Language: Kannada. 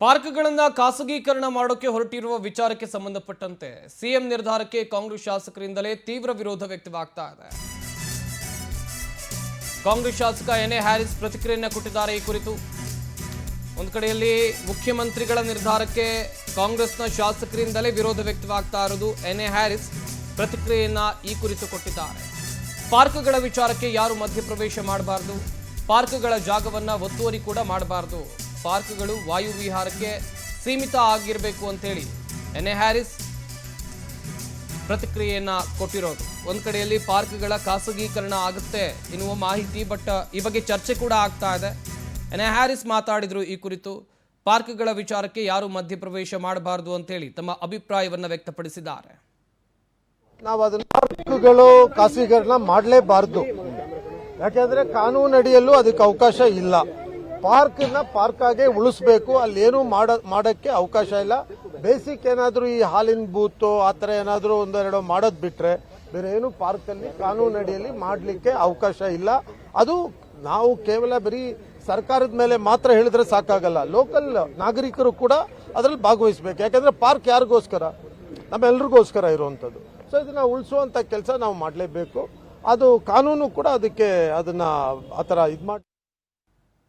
ಪಾರ್ಕ್ಗಳನ್ನ ಖಾಸಗೀಕರಣ ಮಾಡೋಕೆ ಹೊರಟಿರುವ ವಿಚಾರಕ್ಕೆ ಸಂಬಂಧಪಟ್ಟಂತೆ ಸಿಎಂ ನಿರ್ಧಾರಕ್ಕೆ ಕಾಂಗ್ರೆಸ್ ಶಾಸಕರಿಂದಲೇ ತೀವ್ರ ವಿರೋಧ ವ್ಯಕ್ತವಾಗ್ತಾ ಇದೆ. ಕಾಂಗ್ರೆಸ್ ಶಾಸಕ ಎನ್ ಎ ಹ್ಯಾರಿಸ್ ಪ್ರತಿಕ್ರಿಯೆಯನ್ನು ಕೊಟ್ಟಿದ್ದಾರೆ. ಈ ಕುರಿತು ಒಂದು ಕಡೆಯಲ್ಲಿ ಮುಖ್ಯಮಂತ್ರಿಗಳ ನಿರ್ಧಾರಕ್ಕೆ ಕಾಂಗ್ರೆಸ್ನ ಶಾಸಕರಿಂದಲೇ ವಿರೋಧ ವ್ಯಕ್ತವಾಗ್ತಾ ಇರೋದು. ಎನ್ ಎ ಹ್ಯಾರಿಸ್ ಪ್ರತಿಕ್ರಿಯೆಯನ್ನ ಈ ಕುರಿತು ಕೊಟ್ಟಿದ್ದಾರೆ. ಪಾರ್ಕ್ಗಳ ವಿಚಾರಕ್ಕೆ ಯಾರು ಮಧ್ಯಪ್ರವೇಶ ಮಾಡಬಾರದು, ಪಾರ್ಕ್ಗಳ ಜಾಗವನ್ನ ಒತ್ತುವರಿ ಕೂಡ ಮಾಡಬಾರದು, ಪಾರ್ಕ್ಗಳು ವಾಯುವಿಹಾರಕ್ಕೆ ಸೀಮಿತ ಆಗಿರಬೇಕು ಅಂತೇಳಿ ಎನ್ ಎ ಹ್ಯಾರಿಸ್ ಪ್ರತಿಕ್ರಿಯೆಯನ್ನ ಕೊಟ್ಟಿರೋದು. ಒಂದ್ ಕಡೆಯಲ್ಲಿ ಪಾರ್ಕ್ಗಳ ಖಾಸಗೀಕರಣ ಆಗುತ್ತೆ ಎನ್ನುವ ಮಾಹಿತಿ, ಬಟ್ ಈ ಬಗ್ಗೆ ಚರ್ಚೆ ಕೂಡ ಆಗ್ತಾ ಇದೆ. ಎನ್ ಎ ಹ್ಯಾರಿಸ್ ಮಾತಾಡಿದ್ರು ಈ ಕುರಿತು. ಪಾರ್ಕ್ಗಳ ವಿಚಾರಕ್ಕೆ ಯಾರು ಮಧ್ಯಪ್ರವೇಶ ಮಾಡಬಾರದು ಅಂತೇಳಿ ತಮ್ಮ ಅಭಿಪ್ರಾಯವನ್ನ ವ್ಯಕ್ತಪಡಿಸಿದ್ದಾರೆ. ನಾವು ಅದನ್ನ ಪಾರ್ಕ್ಗಳು ಖಾಸಗೀಕರಣ ಮಾಡಲೇಬಾರದು, ಯಾಕೆಂದ್ರೆ ಕಾನೂನಡಿಯಲ್ಲೂ ಅದಕ್ಕೆ ಅವಕಾಶ ಇಲ್ಲ. ಪಾರ್ಕ್ನ ಪಾರ್ಕ್ ಆಗೇ ಉಳಿಸ್ಬೇಕು, ಅಲ್ಲಿ ಏನು ಮಾಡಕ್ಕೆ ಅವಕಾಶ ಇಲ್ಲ. ಬೇಸಿಕ್ ಏನಾದರೂ ಈ ಹಾಲಿನ ಬೂತು ಆ ಥರ ಏನಾದರೂ ಒಂದೆರಡು ಮಾಡೋದು ಬಿಟ್ರೆ ಬೇರೆ ಏನು ಪಾರ್ಕಲ್ಲಿ ಕಾನೂನಡಿಯಲ್ಲಿ ಮಾಡಲಿಕ್ಕೆ ಅವಕಾಶ ಇಲ್ಲ. ಅದು ನಾವು ಕೇವಲ ಬರೀ ಸರ್ಕಾರದ ಮೇಲೆ ಮಾತ್ರ ಹೇಳಿದ್ರೆ ಸಾಕಾಗಲ್ಲ, ಲೋಕಲ್ ನಾಗರಿಕರು ಕೂಡ ಅದರಲ್ಲಿ ಭಾಗವಹಿಸಬೇಕು. ಯಾಕಂದ್ರೆ ಪಾರ್ಕ್ ಯಾರಿಗೋಸ್ಕರ? ನಮ್ಮೆಲ್ರಿಗೋಸ್ಕರ ಇರುವಂಥದ್ದು. ಸೊ ಇದನ್ನ ಉಳಿಸುವಂಥ ಕೆಲಸ ನಾವು ಮಾಡಲೇಬೇಕು. ಅದು ಕಾನೂನು ಕೂಡ ಅದಕ್ಕೆ ಅದನ್ನ ಆ ಥರ ಇದು ಮಾಡಿ